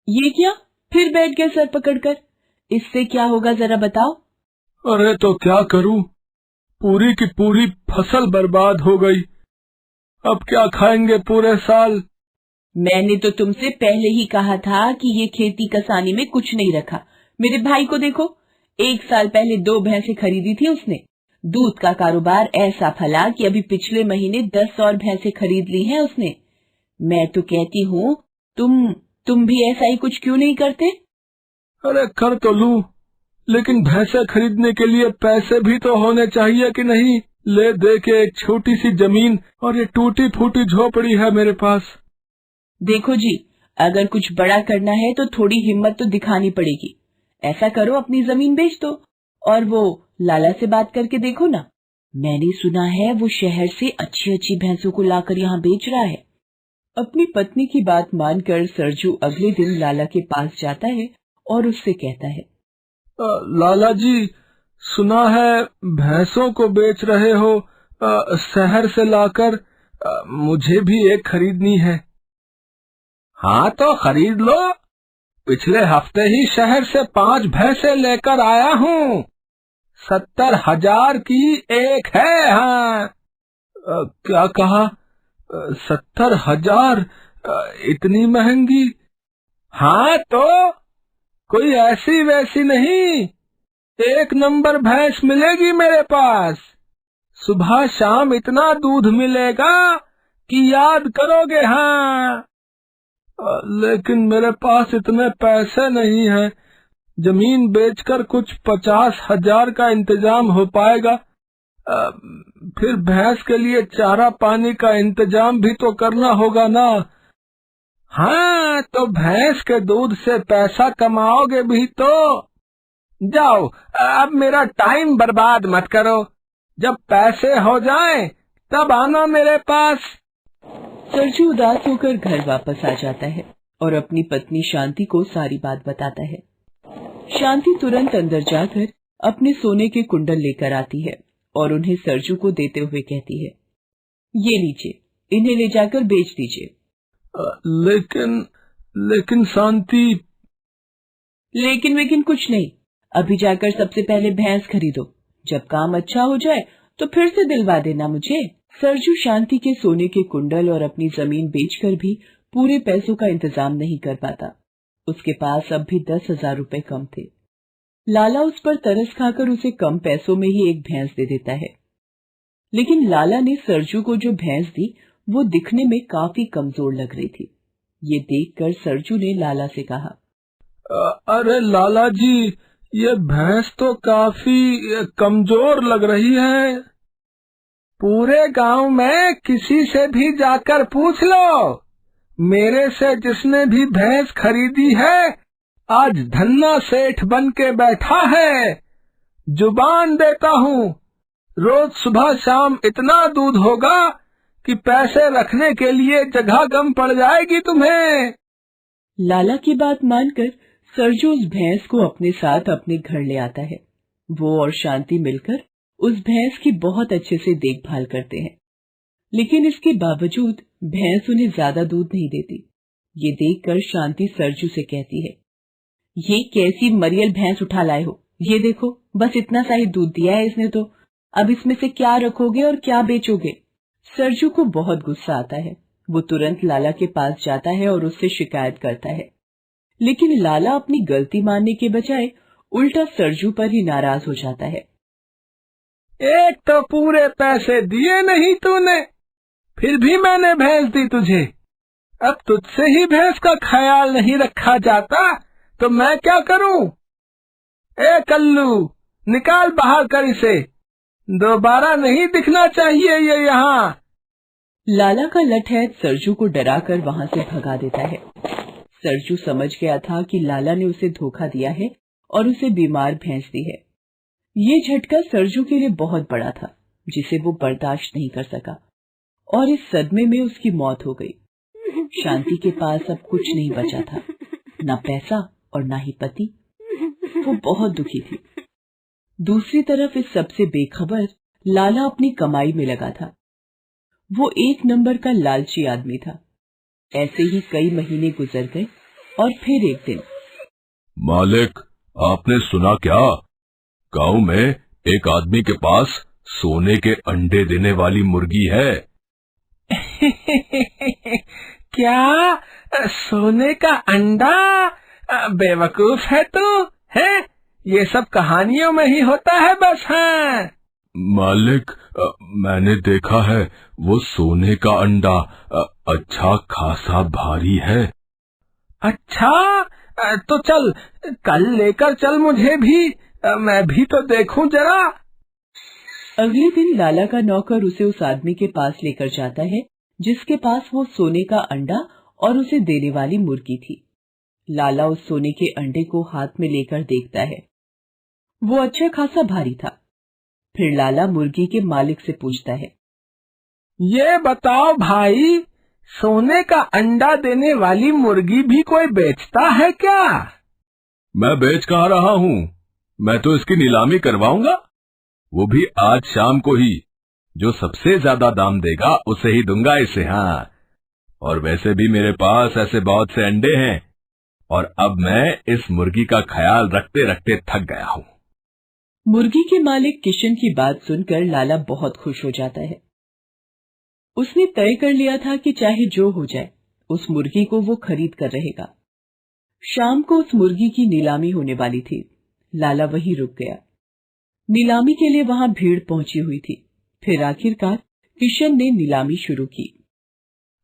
ये क्या? फिर बैठ गए सर पकड़कर। इससे क्या होगा जरा बताओ। अरे तो क्या करूं, पूरी की पूरी फसल बर्बाद हो गई। अब क्या खाएंगे पूरे साल। मैंने तो तुमसे पहले ही कहा था कि ये खेती कसानी में कुछ नहीं रखा। मेरे भाई को देखो, 1 साल पहले 2 भैंसें खरीदी थी उसने। दूध का कारोबार ऐसा फला कि अभी पिछले महीने 10 और भैंसें खरीद ली हैं उसने। मैं तो कहती हूँ तुम भी ऐसा ही कुछ क्यों नहीं करते। अरे कर तो लूं, लेकिन भैंसे खरीदने के लिए पैसे भी तो होने चाहिए कि नहीं। ले दे के एक छोटी सी जमीन और ये टूटी फूटी झोपड़ी है मेरे पास। देखो जी, अगर कुछ बड़ा करना है तो थोड़ी हिम्मत तो दिखानी पड़ेगी। ऐसा करो, अपनी जमीन बेच दो और वो लाला से बात करके देखो ना। मैंने सुना है वो शहर से अच्छी अच्छी भैंसों को लाकर यहाँ बेच रहा है। अपनी पत्नी की बात मानकर सरजू अगले दिन लाला के पास जाता है और उससे कहता है, लाला जी, सुना है भैंसों को बेच रहे हो शहर से लाकर। मुझे भी एक खरीदनी है। हाँ तो खरीद लो, पिछले हफ्ते ही शहर से 5 भैंसे लेकर आया हूँ। 70,000 की एक है। हाँ। क्या कहा? 70,000? इतनी महंगी? हाँ तो कोई ऐसी वैसी नहीं, एक नंबर भैंस मिलेगी मेरे पास। सुबह शाम इतना दूध मिलेगा कि याद करोगे। हाँ। लेकिन मेरे पास इतने पैसे नहीं हैं। जमीन बेचकर कुछ 50,000 का इंतजाम हो पाएगा। फिर भैंस के लिए चारा पानी का इंतजाम भी तो करना होगा ना। हाँ तो भैंस के दूध से पैसा कमाओगे भी तो। जाओ, अब मेरा टाइम बर्बाद मत करो। जब पैसे हो जाएं, तब आना मेरे पास। सरजू उदास होकर घर वापस आ जाता है और अपनी पत्नी शांति को सारी बात बताता है। शांति तुरंत अंदर जाकर अपने सोने के कुंडल लेकर आती है और उन्हें सरजू को देते हुए कहती है, ये लीजिए, इन्हें ले जाकर बेच दीजिए। लेकिन शांति। लेकिन कुछ नहीं, अभी जाकर सबसे पहले भैंस खरीदो। जब काम अच्छा हो जाए तो फिर से दिलवा देना मुझे। सरजू शांति के सोने के कुंडल और अपनी जमीन बेचकर भी पूरे पैसों का इंतजाम नहीं कर पाता। उसके पास अब भी 10,000 रुपए कम थे। लाला उस पर तरस खाकर उसे कम पैसों में ही एक भैंस दे देता है। लेकिन लाला ने सरजू को जो भैंस दी वो दिखने में काफी कमजोर लग रही थी। ये देखकर सरजू ने लाला से कहा, अरे लाला जी, ये भैंस तो काफी कमजोर लग रही है। पूरे गांव में किसी से भी जाकर पूछ लो, मेरे से जिसने भी भैंस खरीदी है आज धन्ना सेठ बन के बैठा है। जुबान देता हूँ, रोज सुबह शाम इतना दूध होगा कि पैसे रखने के लिए जगह कम पड़ जाएगी तुम्हें। लाला की बात मानकर सरजू उस भैंस को अपने साथ अपने घर ले आता है। वो और शांति मिलकर उस भैंस की बहुत अच्छे से देखभाल करते हैं, लेकिन इसके बावजूद भैंस उन्हें ज्यादा दूध नहीं देती। ये देखकर शांति सरजू से कहती है, ये कैसी मरियल भैंस उठा लाए हो। ये देखो, बस इतना सा ही दूध दिया है इसने तो। अब इसमें से क्या रखोगे और क्या बेचोगे। सरजू को बहुत गुस्सा आता है। वो तुरंत लाला के पास जाता है और उससे शिकायत करता है, लेकिन लाला अपनी गलती मानने के बजाय उल्टा सरजू पर ही नाराज हो जाता है। एक तो पूरे पैसे दिए नहीं तूने, फिर भी मैंने भैंस दी तुझे। अब तुझसे ही भैंस का ख्याल नहीं रखा जाता तो मैं क्या करूं। ए कल्लू, निकाल बाहर कर इसे, दोबारा नहीं दिखना चाहिए ये यहाँ। लाला का लठैत सरजू को डराकर वहां से भगा देता है। सरजू समझ गया था कि लाला ने उसे धोखा दिया है और उसे बीमार भैंस दी है। ये झटका सरजू के लिए बहुत बड़ा था, जिसे वो बर्दाश्त नहीं कर सका और इस सदमे में उसकी मौत हो गई। शांति के पास अब कुछ नहीं बचा था, न पैसा और न ही पति। वो बहुत दुखी थी। दूसरी तरफ इस सबसे बेखबर लाला अपनी कमाई में लगा था। वो एक नंबर का लालची आदमी था। ऐसे ही कई महीने गुजर गए और फिर एक दिन, मालिक, आपने सुना क्या? गांव में एक आदमी के पास सोने के अंडे देने वाली मुर्गी है। क्या? सोने का अंडा? बेवकूफ है तू, है? ये सब कहानियों में ही होता है बस। हाँ मालिक, मैंने देखा है, वो सोने का अंडा अच्छा खासा भारी है। अच्छा, तो चल, कल लेकर चल मुझे भी, मैं भी तो देखूं जरा। अगले दिन लाला का नौकर उसे उस आदमी के पास लेकर जाता है जिसके पास वो सोने का अंडा और उसे देने वाली मुर्गी थी। लाला उस सोने के अंडे को हाथ में लेकर देखता है। वो अच्छा खासा भारी था। फिर लाला मुर्गी के मालिक से पूछता है, ये बताओ भाई, सोने का अंडा देने वाली मुर्गी भी कोई बेचता है क्या? मैं बेच कहाँ रहा हूँ, मैं तो इसकी नीलामी करवाऊंगा, वो भी आज शाम को ही। जो सबसे ज्यादा दाम देगा उसे ही दूंगा इसे। हाँ, और वैसे भी मेरे पास ऐसे बहुत से अंडे हैं, और अब मैं इस मुर्गी का ख्याल रखते रखते थक गया हूँ। मुर्गी के मालिक किशन की बात सुनकर लाला बहुत खुश हो जाता है। उसने तय कर लिया था कि चाहे जो हो जाए, उस मुर्गी को वो खरीद कर रहेगा। शाम को उस मुर्गी की नीलामी होने वाली थी। लाला वहीं रुक गया। नीलामी के लिए वहां भीड़ पहुंची हुई थी। फिर आखिरकार किशन ने नीलामी शुरू की।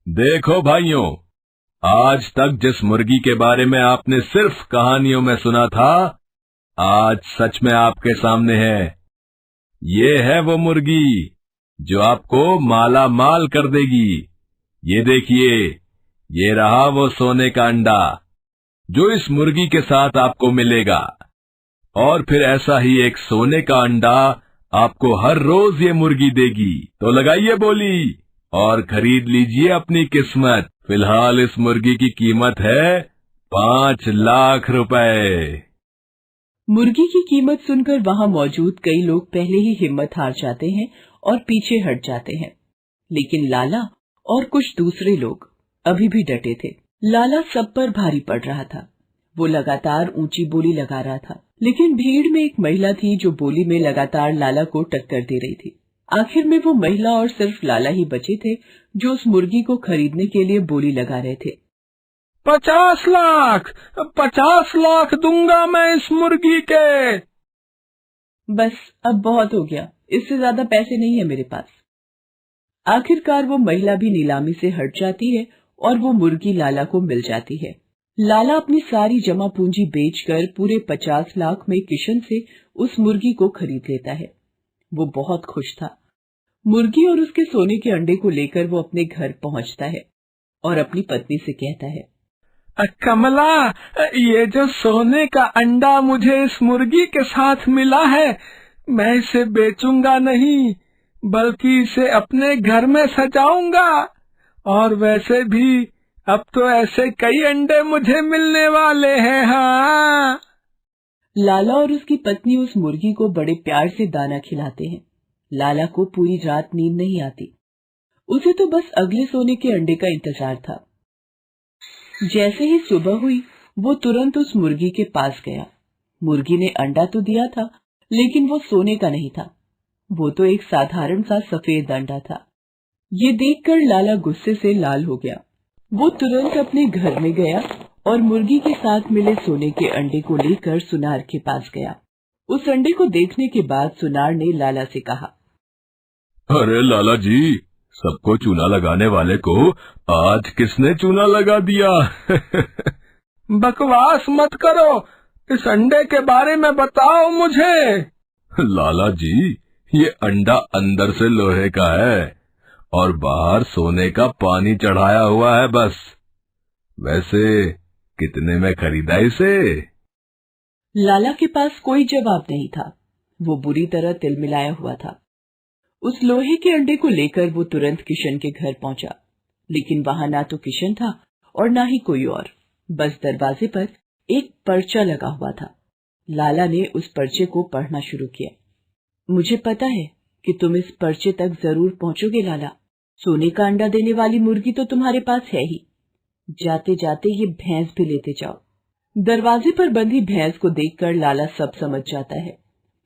देखो भाइयों, आज तक जिस मुर्गी के बारे में आपने सिर्फ कहानियों में सुना था, आज सच में आपके सामने है। ये है वो मुर्गी जो आपको माला माल कर देगी। ये देखिए, ये रहा वो सोने का अंडा जो इस मुर्गी के साथ आपको मिलेगा, और फिर ऐसा ही एक सोने का अंडा आपको हर रोज ये मुर्गी देगी। तो लगाइए बोली और खरीद लीजिए अपनी किस्मत। फिलहाल इस मुर्गी की कीमत है 5 लाख रुपए। मुर्गी की कीमत सुनकर वहां मौजूद कई लोग पहले ही हिम्मत हार जाते हैं और पीछे हट जाते हैं, लेकिन लाला और कुछ दूसरे लोग अभी भी डटे थे। लाला सब पर भारी पड़ रहा था। वो लगातार ऊंची बोली लगा रहा था, लेकिन भीड़ में एक महिला थी जो बोली में लगातार लाला को टक्कर दे रही थी। आखिर में वो महिला और सिर्फ लाला ही बचे थे जो उस मुर्गी को खरीदने के लिए बोली लगा रहे थे। 50 लाख, 50 लाख दूंगा मैं इस मुर्गी के। बस अब बहुत हो गया, इससे ज्यादा पैसे नहीं है मेरे पास। आखिरकार वो महिला भी नीलामी से हट जाती है और वो मुर्गी लाला को मिल जाती है। लाला अपनी सारी जमा पूंजी बेचकर पूरे 50 लाख में किशन से उस मुर्गी को खरीद लेता है। वो बहुत खुश था। मुर्गी और उसके सोने के अंडे को लेकर वो अपने घर पहुंचता है और अपनी पत्नी से कहता है, कमला, ये जो सोने का अंडा मुझे इस मुर्गी के साथ मिला है, मैं इसे बेचूंगा नहीं, बल्कि इसे अपने घर में सजाऊंगा। और वैसे भी अब तो ऐसे कई अंडे मुझे मिलने वाले हैं। हाँ। लाला और उसकी पत्नी उस मुर्गी को बड़े प्यार से दाना खिलाते हैं। लाला को पूरी रात नींद नहीं आती। उसे तो बस अगले सोने के अंडे का इंतजार था। जैसे ही सुबह हुई, वो तुरंत उस मुर्गी के पास गया। मुर्गी ने अंडा तो दिया था, लेकिन वो सोने का नहीं था। वो तो एक साधारण सा सफेद अंडा था। ये देखकर लाला गुस्से से लाल हो गया। वो तुरंत अपने घर में गया और मुर्गी के साथ मिले सोने के अंडे को लेकर सुनार के पास गया। उस अंडे को देखने के बाद सुनार ने लाला से कहा, अरे लाला जी, सबको चूना लगाने वाले को आज किसने चूना लगा दिया? बकवास मत करो, इस अंडे के बारे में बताओ मुझे। लाला जी, ये अंडा अंदर से लोहे का है और बाहर सोने का पानी चढ़ाया हुआ है बस। वैसे कितने में खरीदा इसे? लाला के पास कोई जवाब नहीं था। वो बुरी तरह तिलमिलाया हुआ था। उस लोहे के अंडे को लेकर वो तुरंत किशन के घर पहुंचा, लेकिन वहां ना तो किशन था और ना ही कोई और। बस दरवाजे पर एक पर्चा लगा हुआ था। लाला ने उस पर्चे को पढ़ना शुरू किया। मुझे पता है कि तुम इस पर्चे तक जरूर पहुंचोगे लाला। सोने का अंडा देने वाली मुर्गी तो तुम्हारे पास है ही, जाते जाते ये भैंस भी लेते जाओ। दरवाजे पर बंधी भैंस को देखकर लाला सब समझ जाता है।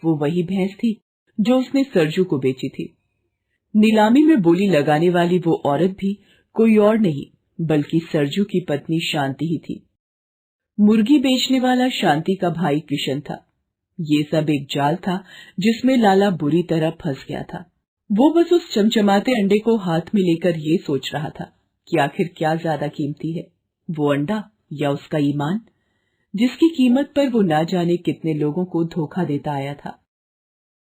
वो वही भैंस थी जो उसने सरजू को बेची थी। नीलामी में बोली लगाने वाली वो औरत भी कोई और नहीं बल्कि सरजू की पत्नी शांति ही थी। मुर्गी बेचने वाला शांति का भाई किशन था। ये सब एक जाल था जिसमें लाला बुरी तरह फंस गया था। वो बस उस चमचमाते अंडे को हाथ में लेकर ये सोच रहा था कि आखिर क्या ज्यादा कीमती है, वो अंडा या उसका ईमान, जिसकी कीमत पर वो ना जाने कितने लोगों को धोखा देता आया था।